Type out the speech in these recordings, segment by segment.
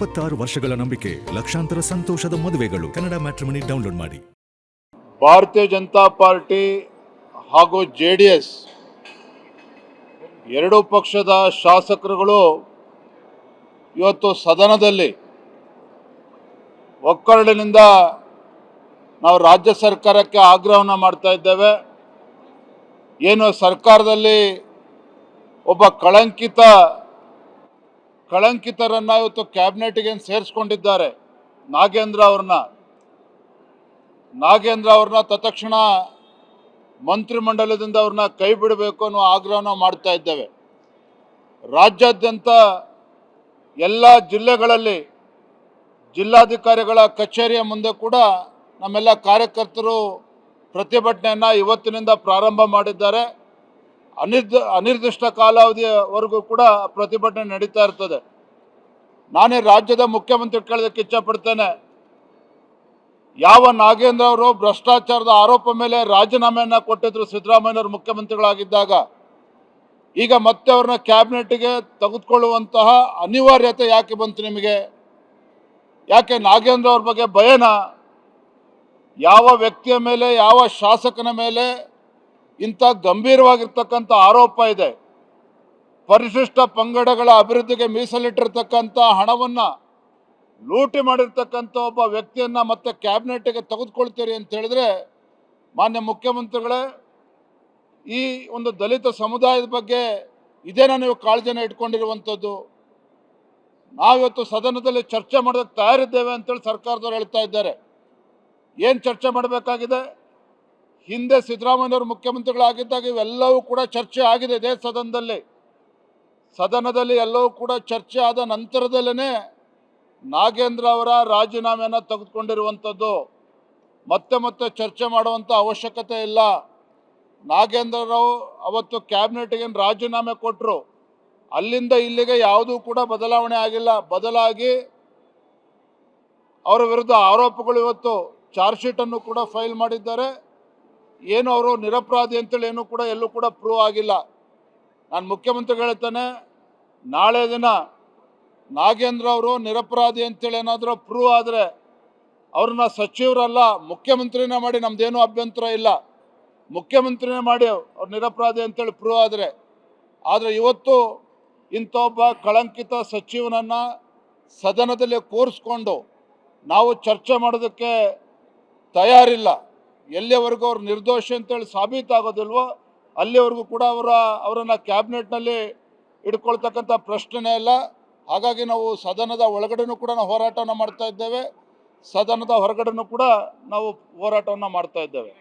26 ವರ್ಷಗಳ ನಂಬಿಕೆ, ಲಕ್ಷಾಂತರ ಸಂತೋಷದ ಮದುವೆಗಳು. ಕನ್ನಡ ಮ್ಯಾಟ್ರಿಮನಿ ಡೌನ್ಲೋಡ್ ಮಾಡಿ. ಭಾರತೀಯ ಜನತಾ ಪಾರ್ಟಿ ಹಾಗೂ JDS ಎರಡೂ ಪಕ್ಷದ ಶಾಸಕರುಗಳು ಇವತ್ತು ಸದನದಲ್ಲಿ ಒಕ್ಕರಡಿನಿಂದ ನಾವು ರಾಜ್ಯ ಸರ್ಕಾರಕ್ಕೆ ಆಗ್ರಹವನ್ನು ಮಾಡ್ತಾ ಇದ್ದೇವೆ. ಏನು ಸರ್ಕಾರದಲ್ಲಿ ಒಬ್ಬ ಕಳಂಕಿತರನ್ನ ಇವತ್ತು ಕ್ಯಾಬಿನೆಟ್ಗೆ ಸೇರಿಸ್ಕೊಂಡಿದ್ದಾರೆ. ನಾಗೇಂದ್ರ ಅವ್ರನ್ನ ತತ್ಕ್ಷಣ ಮಂತ್ರಿಮಂಡಲದಿಂದ ಅವ್ರನ್ನ ಕೈ ಬಿಡಬೇಕು ಅನ್ನೋ ಆಗ್ರಹನ ಮಾಡ್ತಾ ಇದ್ದೇವೆ. ರಾಜ್ಯಾದ್ಯಂತ ಎಲ್ಲ ಜಿಲ್ಲೆಗಳಲ್ಲಿ ಜಿಲ್ಲಾಧಿಕಾರಿಗಳ ಕಚೇರಿಯ ಮುಂದೆ ಕೂಡ ನಮ್ಮೆಲ್ಲ ಕಾರ್ಯಕರ್ತರು ಪ್ರತಿಭಟನೆಯನ್ನು ಇವತ್ತಿನಿಂದ ಪ್ರಾರಂಭ ಮಾಡಿದ್ದಾರೆ. ಅನಿರ್ದಿಷ್ಟ ಕಾಲಾವಧಿಯವರೆಗೂ ಕೂಡ ಪ್ರತಿಭಟನೆ ನಡೀತಾ ಇರ್ತದೆ. ನಾನೇ ರಾಜ್ಯದ ಮುಖ್ಯಮಂತ್ರಿ ಕೇಳೋದಕ್ಕೆ ಇಚ್ಛಪಡ್ತೇನೆ, ಯಾವ ನಾಗೇಂದ್ರ ಅವರು ಭ್ರಷ್ಟಾಚಾರದ ಆರೋಪ ಮೇಲೆ ರಾಜೀನಾಮೆಯನ್ನು ಕೊಟ್ಟಿದ್ರು ಸಿದ್ದರಾಮಯ್ಯನವರು ಮುಖ್ಯಮಂತ್ರಿಗಳಾಗಿದ್ದಾಗ, ಈಗ ಮತ್ತೆ ಅವ್ರನ್ನ ಕ್ಯಾಬಿನೆಟ್ಗೆ ತೆಗೆದುಕೊಳ್ಳುವಂತಹ ಅನಿವಾರ್ಯತೆ ಯಾಕೆ ಬಂತು ನಿಮಗೆ? ಯಾಕೆ ನಾಗೇಂದ್ರ ಅವ್ರ ಬಗ್ಗೆ ಭಯನಾ? ಯಾವ ವ್ಯಕ್ತಿಯ ಮೇಲೆ, ಯಾವ ಶಾಸಕನ ಮೇಲೆ ಇಂಥ ಗಂಭೀರವಾಗಿರ್ತಕ್ಕಂಥ ಆರೋಪ ಇದೆ? ಪರಿಶಿಷ್ಟ ಪಂಗಡಗಳ ಅಭಿವೃದ್ಧಿಗೆ ಮೀಸಲಿಟ್ಟಿರ್ತಕ್ಕಂಥ ಹಣವನ್ನು ಲೂಟಿ ಮಾಡಿರ್ತಕ್ಕಂಥ ಒಬ್ಬ ವ್ಯಕ್ತಿಯನ್ನ ಮತ್ತೆ ಕ್ಯಾಬಿನೆಟ್ಗೆ ತೆಗೆದುಕೊಳ್ತೀರಿ ಅಂತ ಹೇಳಿದ್ರೆ, ಮಾನ್ಯ ಮುಖ್ಯಮಂತ್ರಿಗಳೇ, ಈ ಒಂದು ದಲಿತ ಸಮುದಾಯದ ಬಗ್ಗೆ ಇದೇನಾ ನೀವು ಕಾಳಜಿನ ಇಟ್ಕೊಂಡಿರುವಂಥದ್ದು? ನಾವಿವತ್ತು ಸದನದಲ್ಲಿ ಚರ್ಚೆ ಮಾಡೋದಕ್ಕೆ ತಯಾರಿದ್ದೇವೆ ಅಂತೇಳಿ ಸರ್ಕಾರದವ್ರು ಹೇಳ್ತಾ ಇದ್ದಾರೆ. ಏನು ಚರ್ಚೆ ಮಾಡಬೇಕಾಗಿದೆ? ಹಿಂದೆ ಸಿದ್ದರಾಮಯ್ಯವರು ಮುಖ್ಯಮಂತ್ರಿಗಳಾಗಿದ್ದಾಗ ಇವೆಲ್ಲವೂ ಕೂಡ ಚರ್ಚೆ ಆಗಿದೆ ಇದೇ ಸದನದಲ್ಲಿ ಎಲ್ಲವೂ ಕೂಡ ಚರ್ಚೆ ಆದ ನಂತರದಲ್ಲೇ ನಾಗೇಂದ್ರ ಅವರ ರಾಜೀನಾಮೆಯನ್ನು ತೆಗೆದುಕೊಂಡಿರುವಂಥದ್ದು. ಮತ್ತೆ ಚರ್ಚೆ ಮಾಡುವಂಥ ಅವಶ್ಯಕತೆ ಇಲ್ಲ. ನಾಗೇಂದ್ರರಾವ್ ಅವತ್ತು ಕ್ಯಾಬಿನೆಟ್ಗೆ ರಾಜೀನಾಮೆ ಕೊಟ್ಟರು, ಅಲ್ಲಿಂದ ಇಲ್ಲಿಗೆ ಯಾವುದೂ ಕೂಡ ಬದಲಾವಣೆ ಆಗಿಲ್ಲ. ಬದಲಾಗಿ ಅವರ ವಿರುದ್ಧ ಆರೋಪಗಳು ಇವತ್ತು ಚಾರ್ಜ್ ಶೀಟನ್ನು ಕೂಡ ಫೈಲ್ ಮಾಡಿದ್ದಾರೆ. ಏನು ಅವರು ನಿರಪರಾಧಿ ಅಂತೇಳಿ ಏನೂ ಕೂಡ ಎಲ್ಲೂ ಕೂಡ ಪ್ರೂವ್ ಆಗಿಲ್ಲ. ನಾನು ಮುಖ್ಯಮಂತ್ರಿಗಳು ಹೇಳ್ತಾನೆ, ನಾಳೆ ದಿನ ನಾಗೇಂದ್ರ ಅವರು ನಿರಪರಾಧಿ ಅಂತೇಳಿ ಏನಾದರೂ ಪ್ರೂವ್ ಆದರೆ ಅವ್ರನ್ನ ಸಚಿವರಲ್ಲ ಮುಖ್ಯಮಂತ್ರಿನೇ ಮಾಡಿ ನಮ್ದೇನೂ ಅಭ್ಯಂತರ ಇಲ್ಲ. ಮುಖ್ಯಮಂತ್ರಿನೇ ಮಾಡಿ ಅವ್ರು ನಿರಪರಾಧಿ ಅಂತೇಳಿ ಪ್ರೂವ್ ಆದರೆ ಇವತ್ತು ಇಂಥ ಒಬ್ಬ ಕಳಂಕಿತ ಸಚಿವನನ್ನು ಸದನದಲ್ಲಿ ಕೂರಿಸ್ಕೊಂಡು ನಾವು ಚರ್ಚೆ ಮಾಡೋದಕ್ಕೆ ತಯಾರಿಲ್ಲ. ಎಲ್ಲಿವರೆಗೂ ಅವ್ರು ನಿರ್ದೋಷಿ ಅಂತೇಳಿ ಸಾಬೀತಾಗೋದಿಲ್ವೋ ಅಲ್ಲಿವರೆಗೂ ಕೂಡ ಅವರನ್ನು ಕ್ಯಾಬಿನೆಟ್ನಲ್ಲಿ ಇಟ್ಕೊಳ್ತಕ್ಕಂಥ ಪ್ರಶ್ನೆ ಇಲ್ಲ. ಹಾಗಾಗಿ ನಾವು ಸದನದ ಒಳಗಡೆನೂ ಕೂಡ ನಾವು ಹೋರಾಟವನ್ನು ಮಾಡ್ತಾ ಇದ್ದೇವೆ, ಸದನದ ಹೊರಗಡೆನೂ ಕೂಡ ನಾವು ಹೋರಾಟವನ್ನು ಮಾಡ್ತಾ ಇದ್ದೇವೆ.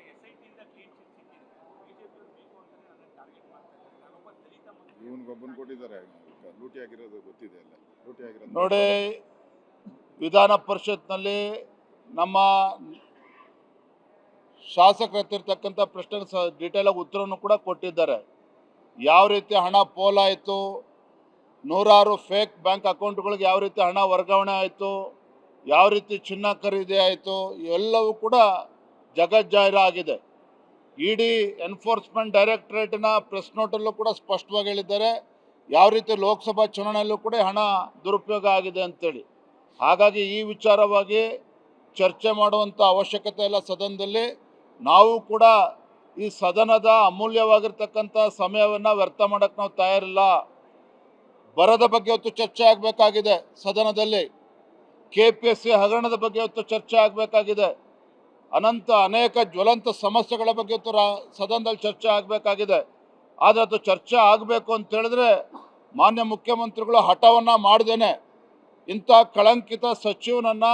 ನೋಡಿ, ವಿಧಾನ ಪರಿಷತ್ನಲ್ಲಿ ನಮ್ಮ ಶಾಸಕರು ಎತ್ತಿರ್ತಕ್ಕಂಥ ಪ್ರಶ್ನೆ ಡೀಟೇಲಾಗಿ ಉತ್ತರವನ್ನು ಕೂಡ ಕೊಟ್ಟಿದ್ದಾರೆ. ಯಾವ ರೀತಿ ಹಣ ಪೋಲಾಯಿತು, ನೂರಾರು ಫೇಕ್ ಬ್ಯಾಂಕ್ ಅಕೌಂಟ್ಗಳಿಗೆ ಯಾವ ರೀತಿ ಹಣ ವರ್ಗಾವಣೆ ಆಯಿತು, ಯಾವ ರೀತಿ ಚಿನ್ನ ಖರೀದಿ ಆಯಿತು, ಇವೆಲ್ಲವೂ ಕೂಡ ಜಗಜ್ಜಾಹಿರ ಆಗಿದೆ. ಇಡಿ ಎನ್ಫೋರ್ಸ್ಮೆಂಟ್ ಡೈರೆಕ್ಟರೇಟಿನ ಪ್ರೆಸ್ ನೋಟಲ್ಲೂ ಕೂಡ ಸ್ಪಷ್ಟವಾಗಿ ಹೇಳಿದ್ದಾರೆ ಯಾವ ರೀತಿ ಲೋಕಸಭಾ ಚುನಾವಣೆಯಲ್ಲೂ ಕೂಡ ಹಣ ದುರುಪಯೋಗ ಆಗಿದೆ ಅಂತೇಳಿ. ಹಾಗಾಗಿ ಈ ವಿಚಾರವಾಗಿ ಚರ್ಚೆ ಮಾಡುವಂಥ ಅವಶ್ಯಕತೆ ಇಲ್ಲ ಸದನದಲ್ಲಿ. ನಾವು ಕೂಡ ಈ ಸದನದ ಅಮೂಲ್ಯವಾಗಿರ್ತಕ್ಕಂಥ ಸಮಯವನ್ನು ವ್ಯರ್ಥ ಮಾಡೋಕ್ಕೆ ನಾವು ತಯಾರಿಲ್ಲ. ಬರದ ಬಗ್ಗೆ ಇವತ್ತು ಚರ್ಚೆ ಆಗಬೇಕಾಗಿದೆ ಸದನದಲ್ಲಿ. KPSC ಹಗರಣದ ಬಗ್ಗೆ ಇವತ್ತು ಚರ್ಚೆ ಆಗಬೇಕಾಗಿದೆ. ಅನೇಕ ಜ್ವಲಂತ ಸಮಸ್ಯೆಗಳ ಬಗ್ಗೆ ಇವತ್ತು ಸದನದಲ್ಲಿ ಚರ್ಚೆ ಆಗಬೇಕಾಗಿದೆ. ಆದರೆ ಅದು ಚರ್ಚೆ ಆಗಬೇಕು ಅಂತ ಹೇಳಿದ್ರೆ ಮಾನ್ಯ ಮುಖ್ಯಮಂತ್ರಿಗಳು ಹಠವನ್ನು ಮಾಡ್ದೇನೆ ಇಂಥ ಕಳಂಕಿತ ಸಚಿವನನ್ನು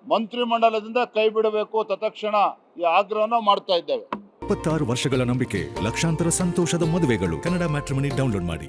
ಮಂತ್ರಿಮಂಡಲದಿಂದ ಕೈ ಬಿಡಬೇಕು ತತ್ಕ್ಷಣ ಈ ಆಗ್ರಹವನ್ನು ಮಾಡ್ತಾ ಇದ್ದೇವೆ. 26 ವರ್ಷಗಳ ನಂಬಿಕೆ, ಲಕ್ಷಾಂತರ ಸಂತೋಷದ ಮದುವೆಗಳು. ಕನ್ನಡ ಮ್ಯಾಟ್ರಿಮನಿ ಡೌನ್ಲೋಡ್ ಮಾಡಿ.